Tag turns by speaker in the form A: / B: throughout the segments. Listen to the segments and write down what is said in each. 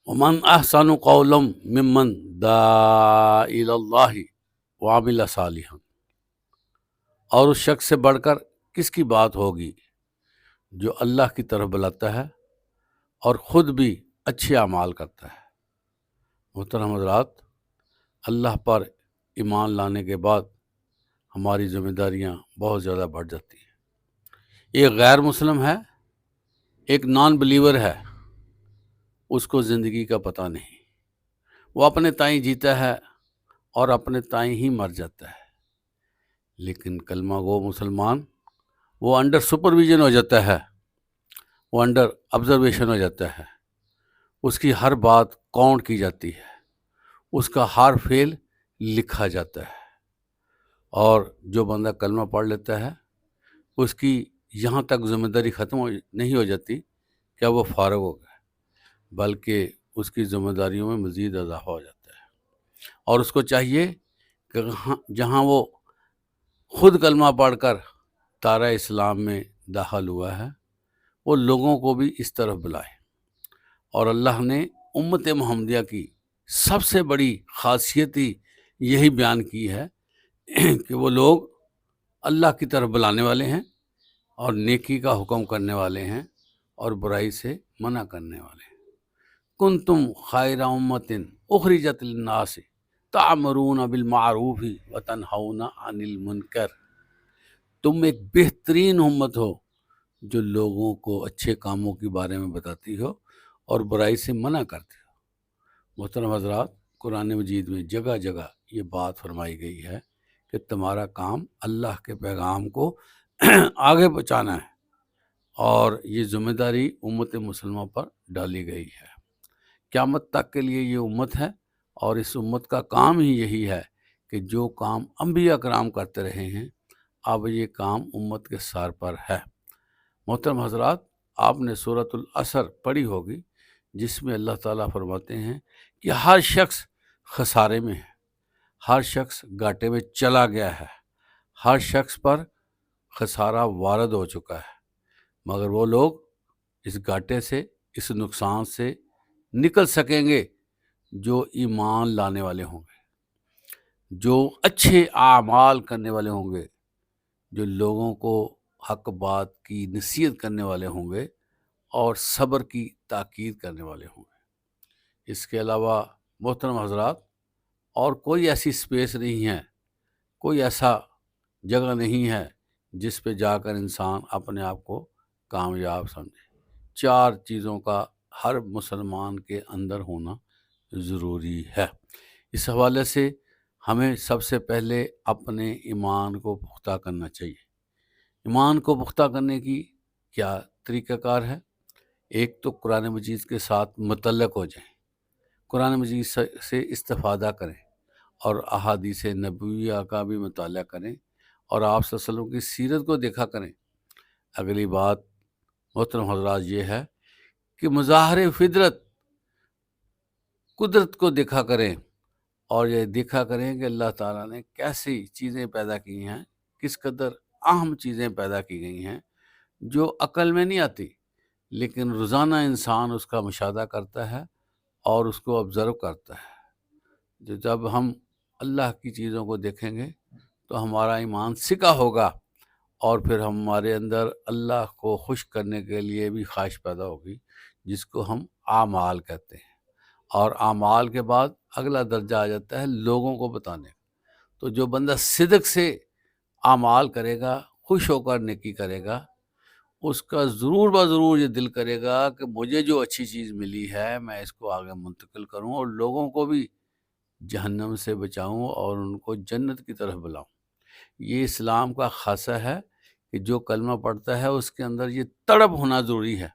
A: ومن احسن قولا ممن دعا الی اللہ وعمل صالحا، اور اس شخص سے بڑھ کر کس کی بات ہوگی جو اللہ کی طرف بلاتا ہے اور خود بھی اچھے اعمال کرتا ہے۔ محترم حضرات، اللہ پر ایمان لانے کے بعد ہماری ذمہ داریاں بہت زیادہ بڑھ جاتی ہیں۔ ایک غیر مسلم ہے، ایک نان بلیور ہے، اس کو زندگی کا پتہ نہیں، وہ اپنے تئیں جیتا ہے اور اپنے تئیں ہی مر جاتا ہے۔ لیکن کلمہ گو مسلمان، وہ انڈر سپرویژن ہو جاتا ہے، وہ انڈر آبزرویشن ہو جاتا ہے، اس کی ہر بات کاؤنٹ کی جاتی ہے، اس کا ہر فعل لکھا جاتا ہے، اور جو بندہ کلمہ پڑھ لیتا ہے اس کی یہاں تک ذمہ داری ختم نہیں ہو جاتی کہ وہ فارغ ہو گیا، بلکہ اس کی ذمہ داریوں میں مزید اضافہ ہو جاتا ہے، اور اس کو چاہیے کہ جہاں وہ خود کلمہ پڑھ کر دائرہ اسلام میں داخل ہوا ہے، وہ لوگوں کو بھی اس طرف بلائے۔ اور اللہ نے امت محمدیہ کی سب سے بڑی خاصیت ہی یہی بیان کی ہے کہ وہ لوگ اللہ کی طرف بلانے والے ہیں اور نیکی کا حکم کرنے والے ہیں اور برائی سے منع کرنے والے ہیں۔ کنتم خیر امت اخرجت للناس تعمرون بالمعروف وتنہون عن المنکر، تم ایک بہترین امت ہو جو لوگوں کو اچھے کاموں کے بارے میں بتاتی ہو اور برائی سے منع کرتی ہو۔ محترم حضرات، قرآن مجید میں جگہ جگہ یہ بات فرمائی گئی ہے کہ تمہارا کام اللہ کے پیغام کو آگے پہنچانا ہے، اور یہ ذمہ داری امت مسلمہ پر ڈالی گئی ہے۔ قیامت تک کے لیے یہ امت ہے، اور اس امت کا کام ہی یہی ہے کہ جو کام انبیاء کرام کرتے رہے ہیں، اب یہ کام امت کے سر پر ہے۔ محترم حضرات، آپ نے سورۃ العصر پڑھی ہوگی، جس میں اللہ تعالیٰ فرماتے ہیں کہ ہر شخص خسارے میں ہے، ہر شخص گھاٹے میں چلا گیا ہے، ہر شخص پر خسارہ وارد ہو چکا ہے، مگر وہ لوگ اس گھاٹے سے، اس نقصان سے نکل سکیں گے جو ایمان لانے والے ہوں گے، جو اچھے اعمال کرنے والے ہوں گے، جو لوگوں کو حق بات کی نصیحت کرنے والے ہوں گے اور صبر کی تاکید کرنے والے ہوں گے۔ اس کے علاوہ محترم حضرات، اور کوئی ایسی سپیس نہیں ہے، کوئی ایسا جگہ نہیں ہے جس پہ جا کر انسان اپنے آپ کو کامیاب سمجھے۔ چار چیزوں کا ہر مسلمان کے اندر ہونا ضروری ہے۔ اس حوالے سے ہمیں سب سے پہلے اپنے ایمان کو پختہ کرنا چاہیے۔ ایمان کو پختہ کرنے کی کیا طریقہ کار ہے؟ ایک تو قرآن مجید کے ساتھ متعلق ہو جائیں، قرآن مجید سے استفادہ کریں، اور احادیث نبویہ کا بھی مطالعہ کریں، اور آپ صلی اللہ علیہ وسلم کی سیرت کو دیکھا کریں۔ اگلی بات محترم حضرات یہ ہے کہ مظاہر فطرت، قدرت کو دیکھا کریں، اور یہ دیکھا کریں کہ اللہ تعالیٰ نے کیسی چیزیں پیدا کی ہیں، کس قدر اہم چیزیں پیدا کی گئی ہیں جو عقل میں نہیں آتی، لیکن روزانہ انسان اس کا مشاہدہ کرتا ہے اور اس کو آبزرو کرتا ہے۔ جب ہم اللہ کی چیزوں کو دیکھیں گے تو ہمارا ایمان سکا ہوگا، اور پھر ہمارے اندر اللہ کو خوش کرنے کے لیے بھی خواہش پیدا ہوگی، جس کو ہم اعمال کہتے ہیں۔ اور اعمال کے بعد اگلا درجہ آ جاتا ہے لوگوں کو بتانے۔ تو جو بندہ صدق سے اعمال کرے گا، خوش ہو کر نیکی کرے گا، اس کا ضرور بضرور یہ دل کرے گا کہ مجھے جو اچھی چیز ملی ہے میں اس کو آگے منتقل کروں، اور لوگوں کو بھی جہنم سے بچاؤں اور ان کو جنت کی طرف بلاؤں۔ یہ اسلام کا خاصہ ہے کہ جو کلمہ پڑھتا ہے اس کے اندر یہ تڑپ ہونا ضروری ہے۔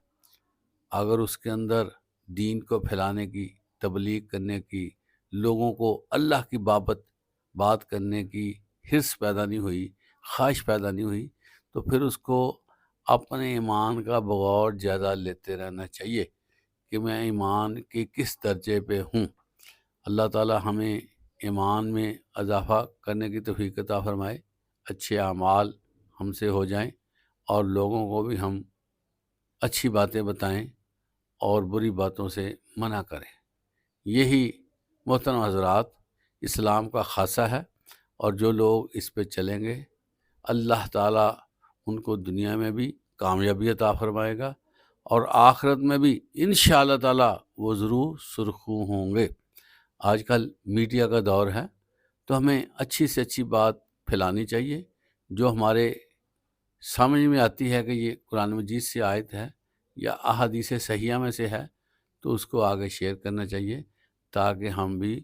A: اگر اس کے اندر دین کو پھیلانے کی، تبلیغ کرنے کی، لوگوں کو اللہ کی بات کرنے کی حرص پیدا نہیں ہوئی، خواہش پیدا نہیں ہوئی، تو پھر اس کو اپنے ایمان کا بغور جائزہ لیتے رہنا چاہیے کہ میں ایمان کے کس درجے پہ ہوں۔ اللہ تعالی ہمیں ایمان میں اضافہ کرنے کی توفیق عطا فرمائے، اچھے اعمال ہم سے ہو جائیں، اور لوگوں کو بھی ہم اچھی باتیں بتائیں اور بری باتوں سے منع کریں۔ یہی محترم حضرات اسلام کا خاصہ ہے، اور جو لوگ اس پہ چلیں گے اللہ تعالیٰ ان کو دنیا میں بھی کامیابی عطا فرمائے گا، اور آخرت میں بھی انشاءاللہ تعالیٰ وہ ضرور سرخرو ہوں گے۔ آج کل میڈیا کا دور ہے، تو ہمیں اچھی سے اچھی بات پھیلانی چاہیے، جو ہمارے سمجھ میں آتی ہے کہ یہ قرآن مجید سے آیت ہے یا احادیث صحیحہ میں سے ہے، تو اس کو آگے شیئر کرنا چاہیے، تاکہ ہم بھی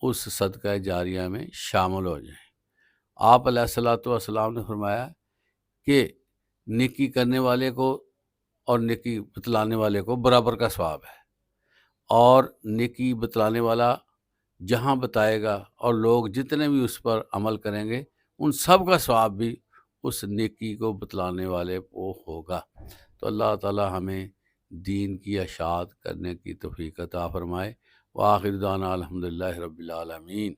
A: اس صدقہ جاریہ میں شامل ہو جائیں۔ آپ علیہ الصلوۃ والسلام نے فرمایا کہ نیکی کرنے والے کو اور نیکی بتلانے والے کو برابر کا ثواب ہے، اور نیکی بتلانے والا جہاں بتائے گا اور لوگ جتنے بھی اس پر عمل کریں گے ان سب کا ثواب بھی اس نیکی کو بتلانے والے کو ہوگا۔ تو اللہ تعالی ہمیں دین کی اشاعت کرنے کی توفیق عطا فرمائے۔ وآخر دعوانا الحمدللہ رب العالمین۔